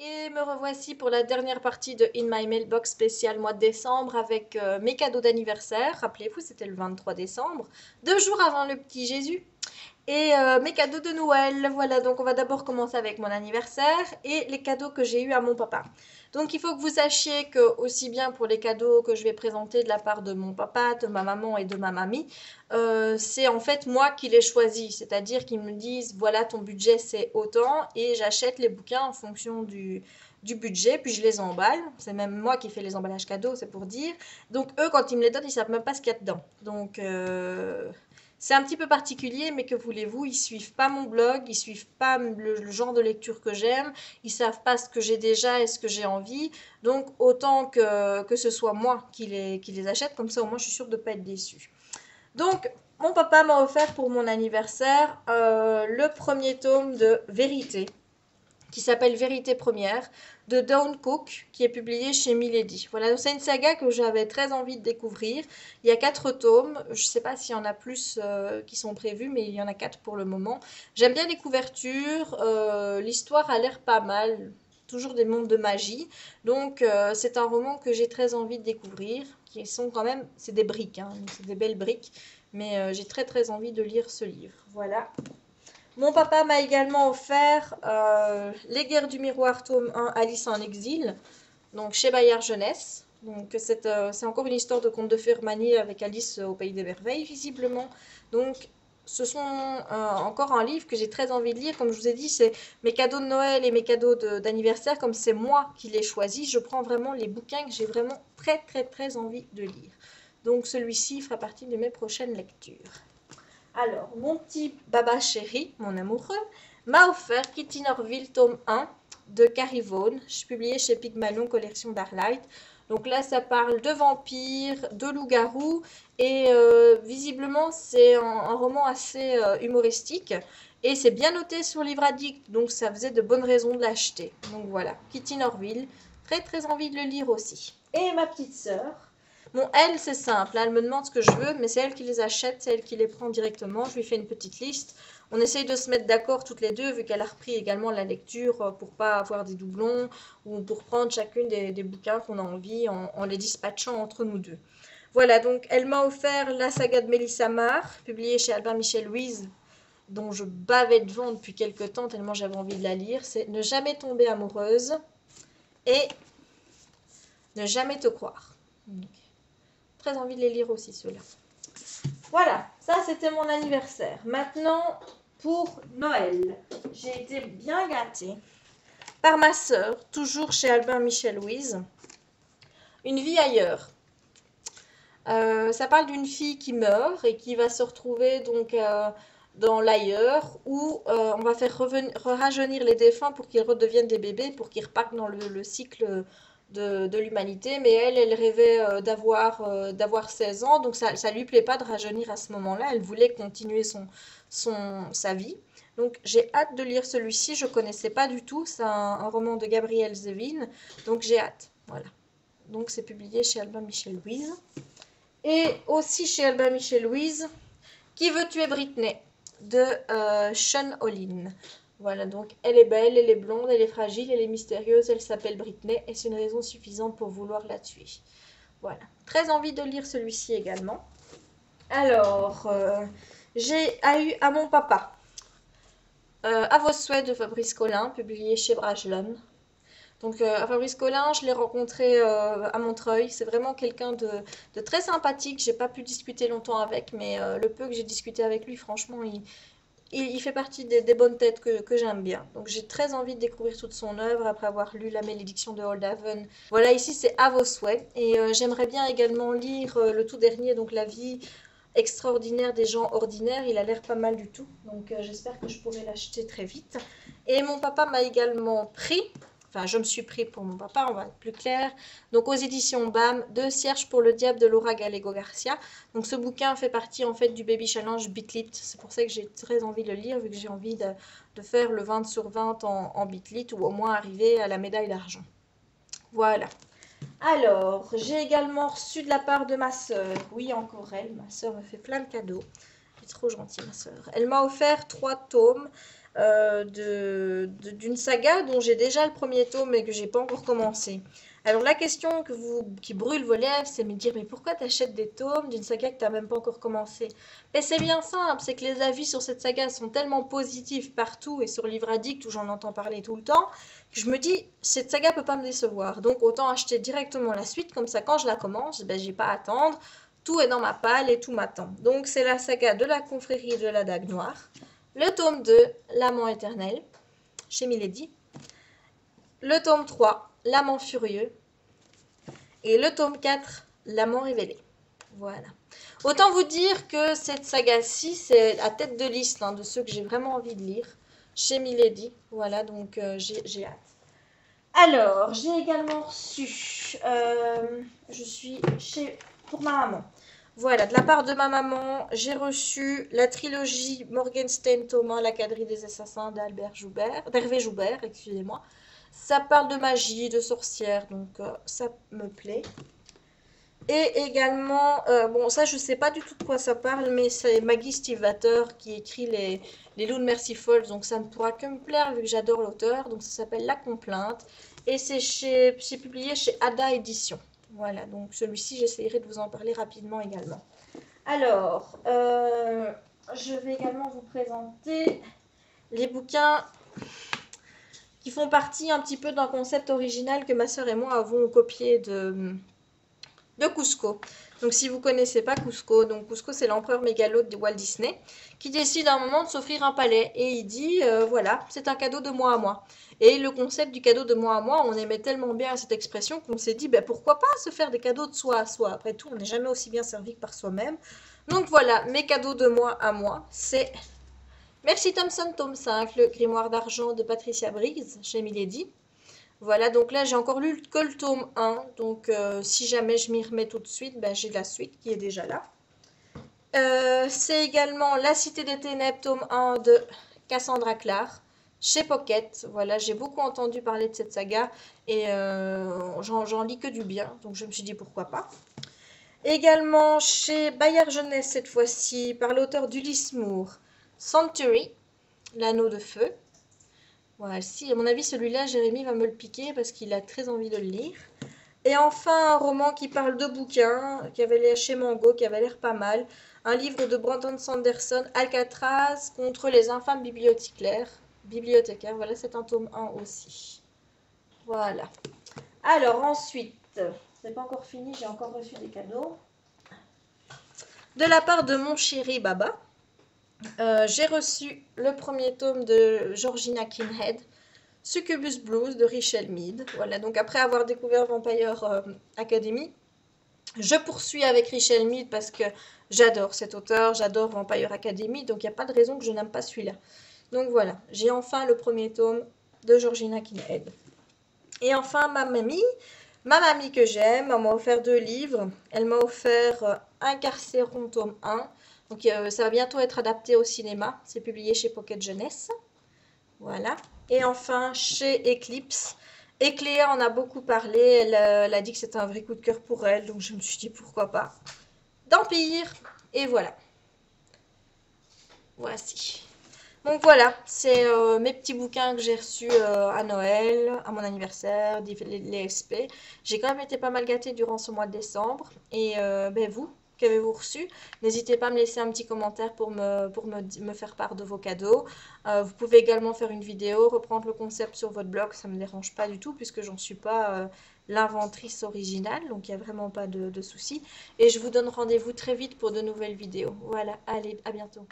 Et me revoici pour la dernière partie de In My Mailbox spécial mois de décembre avec mes cadeaux d'anniversaire. Rappelez-vous, c'était le 23 décembre, 2 jours avant le petit Jésus. Et mes cadeaux de Noël. Voilà, donc on va d'abord commencer avec mon anniversaire et les cadeaux que j'ai eus à mon papa. Donc il faut que vous sachiez que aussi bien pour les cadeaux que je vais présenter de la part de mon papa, de ma maman et de ma mamie, c'est en fait moi qui les choisis. C'est-à-dire qu'ils me disent voilà ton budget c'est autant et j'achète les bouquins en fonction du budget, puis je les emballe. C'est même moi qui fais les emballages cadeaux, c'est pour dire. Donc eux, quand ils me les donnent, ils savent même pas ce qu'il y a dedans. Donc c'est un petit peu particulier, mais que voulez-vous, ils suivent pas mon blog, ils suivent pas le genre de lecture que j'aime, ils savent pas ce que j'ai déjà et ce que j'ai envie. Donc autant que ce soit moi qui les achète, comme ça au moins je suis sûre de ne pas être déçue. Donc mon papa m'a offert pour mon anniversaire le premier tome de Vérité, qui s'appelle Vérité première, de Dawn Cook, qui est publié chez Milady. Voilà, c'est une saga que j'avais très envie de découvrir. Il y a 4 tomes, je ne sais pas s'il y en a plus qui sont prévus, mais il y en a 4 pour le moment. J'aime bien les couvertures, l'histoire a l'air pas mal, toujours des mondes de magie. Donc c'est un roman que j'ai très envie de découvrir, qui sont quand même, c'est des briques, hein, c'est des belles briques, mais j'ai très très envie de lire ce livre. Voilà. Mon papa m'a également offert Les Guerres du Miroir, tome 1, Alice en exil, donc chez Bayard Jeunesse. Donc c'est encore une histoire de conte de fées remaniée avec Alice au Pays des Merveilles, visiblement. Donc ce sont encore un livre que j'ai très envie de lire. Comme je vous ai dit, c'est mes cadeaux de Noël et mes cadeaux d'anniversaire. Comme c'est moi qui les choisis, je prends vraiment les bouquins que j'ai vraiment très très très envie de lire. Donc celui-ci fera partie de mes prochaines lectures. Alors, mon petit baba chéri, mon amoureux, m'a offert Kitty Norville, tome 1 de Carrie Vaughan, publié chez Pygmalion, collection Darlight. Donc là, ça parle de vampires, de loups-garous, et visiblement, c'est un roman assez humoristique. Et c'est bien noté sur Livre Addict, donc ça faisait de bonnes raisons de l'acheter. Donc voilà, Kitty Norville, très très envie de le lire aussi. Et ma petite sœur, bon, elle, c'est simple, hein, elle me demande ce que je veux, mais c'est elle qui les achète, c'est elle qui les prend directement. Je lui fais une petite liste. On essaye de se mettre d'accord toutes les deux, vu qu'elle a repris également la lecture pour pas avoir des doublons, ou pour prendre chacune des bouquins qu'on a envie en les dispatchant entre nous deux. Voilà, donc elle m'a offert la saga de Mélissa Marr, publiée chez Albin Michel Louise, dont je bavais devant depuis quelques temps, tellement j'avais envie de la lire. C'est Ne jamais tomber amoureuse et Ne jamais te croire. Donc, très envie de les lire aussi, ceux-là. Voilà, ça c'était mon anniversaire. Maintenant, pour Noël, j'ai été bien gâtée par ma sœur, toujours chez Albin Michel Louise, Une vie ailleurs. Ça parle d'une fille qui meurt et qui va se retrouver donc dans l'ailleurs où on va faire rajeunir les défunts pour qu'ils redeviennent des bébés, pour qu'ils repartent dans le cycle de l'humanité. Mais elle rêvait d'avoir 16 ans, donc ça lui plaît pas de rajeunir à ce moment-là. Elle voulait continuer sa vie. Donc j'ai hâte de lire celui-ci, je connaissais pas du tout, c'est un roman de Gabrielle Zevin, donc j'ai hâte. Voilà. Donc c'est publié chez Albin Michel Louise. Et aussi chez Albin Michel Louise, Qui veut tuer Britney de Sean Olin. Voilà, donc elle est belle, elle est blonde, elle est fragile, elle est mystérieuse, elle s'appelle Britney et c'est une raison suffisante pour vouloir la tuer. Voilà, très envie de lire celui-ci également. Alors, j'ai eu à mon papa À vos souhaits de Fabrice Collin, publié chez Brajlon. Donc Fabrice Collin, je l'ai rencontré à Montreuil. C'est vraiment quelqu'un de très sympathique. J'ai pas pu discuter longtemps avec, mais le peu que j'ai discuté avec lui, franchement, il fait partie des bonnes têtes que j'aime bien. Donc j'ai très envie de découvrir toute son œuvre après avoir lu La Malédiction de Holdaven. Voilà, ici c'est À vos souhaits. Et j'aimerais bien également lire le tout dernier, donc La vie extraordinaire des gens ordinaires. Il a l'air pas mal du tout. Donc j'espère que je pourrai l'acheter très vite. Et mon papa m'a également pris. Enfin, je me suis pris pour mon papa, on va être plus clair. Donc, aux éditions BAM, de Cierge pour le diable de Laura Gallego Garcia. Donc, ce bouquin fait partie, en fait, du Baby Challenge Bitlit. C'est pour ça que j'ai très envie de le lire, vu que j'ai envie de faire le 20 sur 20 en Bitlit, ou au moins arriver à la médaille d'argent. Voilà. Alors, j'ai également reçu de la part de ma sœur. Oui, encore elle. Ma sœur me fait plein de cadeaux. Elle est trop gentille, ma sœur. Elle m'a offert 3 tomes d'une saga dont j'ai déjà le premier tome et que j'ai pas encore commencé. Alors la question qui brûle vos lèvres, c'est me dire mais pourquoi t'achètes des tomes d'une saga que t'as même pas encore commencé? Mais c'est bien simple, c'est que les avis sur cette saga sont tellement positifs partout et sur Livre Addict où j'en entends parler tout le temps, que je me dis cette saga peut pas me décevoir. Donc autant acheter directement la suite, comme ça quand je la commence, ben j'ai pas à attendre. Tout est dans ma palle et tout m'attend. Donc c'est la saga de la confrérie de la Dague Noire. Le tome 2, L'amant éternel, chez Milady. Le tome 3, L'amant furieux. Et le tome 4, L'amant révélé. Voilà. Autant vous dire que cette saga-ci, c'est la tête de liste de ceux que j'ai vraiment envie de lire. Chez Milady. Voilà, donc j'ai hâte. Alors, j'ai également reçu, je suis pour ma maman. Voilà, de la part de ma maman, j'ai reçu la trilogie Morgenstern Thomas, la quadrille des assassins d'Hervé Joubert, excusez-moi. Ça parle de magie, de sorcière, donc ça me plaît. Et également, bon ça je sais pas du tout de quoi ça parle, mais c'est Maggie Stiefvater qui écrit les Loups de Merciful, donc ça ne pourra que me plaire vu que j'adore l'auteur. Donc ça s'appelle La Complainte et c'est publié chez Ada Édition. Voilà, donc celui-ci j'essaierai de vous en parler rapidement également. Alors, je vais également vous présenter les bouquins qui font partie un petit peu d'un concept original que ma sœur et moi avons copié de Kuzco. Donc si vous connaissez pas Kuzco, donc Kuzco c'est l'empereur mégalote de Walt Disney qui décide à un moment de s'offrir un palais et il dit voilà, c'est un cadeau de moi à moi. Et le concept du cadeau de moi à moi, on aimait tellement bien cette expression qu'on s'est dit ben, pourquoi pas se faire des cadeaux de soi à soi. Après tout, on n'est jamais aussi bien servi que par soi-même. Donc voilà, mes cadeaux de moi à moi, c'est Merci Thompson, tome 5, le grimoire d'argent de Patricia Briggs chez Milady. Voilà, donc là j'ai encore lu que le tome 1, donc si jamais je m'y remets tout de suite, ben, j'ai la suite qui est déjà là. C'est également La Cité des Ténèbres, tome 1 de Cassandra Clare, chez Pocket. Voilà, j'ai beaucoup entendu parler de cette saga et j'en lis que du bien, donc je me suis dit pourquoi pas. Également chez Bayard Jeunesse cette fois-ci, par l'auteur d'Ulysse Moore, Century, l'anneau de feu. Voilà, si, à mon avis, celui-là, Jérémy va me le piquer parce qu'il a très envie de le lire. Et enfin, un roman qui parle de bouquins, qui avait l'air chez Mango, qui avait l'air pas mal. Un livre de Brandon Sanderson, Alcatraz contre les infâmes bibliothécaires. Voilà, c'est un tome 1 aussi. Voilà. Alors, ensuite, c'est pas encore fini, j'ai encore reçu des cadeaux. De la part de mon chéri Baba. J'ai reçu le premier tome de Georgina Kinhead, Succubus Blues de Richelle Mead. Voilà, donc après avoir découvert Vampire Academy, je poursuis avec Richelle Mead parce que j'adore cet auteur, j'adore Vampire Academy, donc il n'y a pas de raison que je n'aime pas celui-là. Donc voilà, j'ai enfin le premier tome de Georgina Kinhead. Et enfin, ma mamie que j'aime, m'a offert 2 livres. Elle m'a offert Incarcéron tome 1. Donc ça va bientôt être adapté au cinéma. C'est publié chez Pocket Jeunesse. Voilà. Et enfin, chez Eclipse. Ecléa en a beaucoup parlé. Elle a dit que c'était un vrai coup de cœur pour elle. Donc je me suis dit pourquoi pas. D'Empire. Et voilà. Voici. Donc voilà, c'est mes petits bouquins que j'ai reçus à Noël, à mon anniversaire, les SP. J'ai quand même été pas mal gâtée durant ce mois de décembre. Et ben vous, qu'avez-vous reçu? N'hésitez pas à me laisser un petit commentaire pour me faire part de vos cadeaux. Vous pouvez également faire une vidéo, reprendre le concept sur votre blog, ça ne me dérange pas du tout puisque j'en suis pas l'inventrice originale, donc il n'y a vraiment pas de souci. Et je vous donne rendez-vous très vite pour de nouvelles vidéos. Voilà, allez, à bientôt.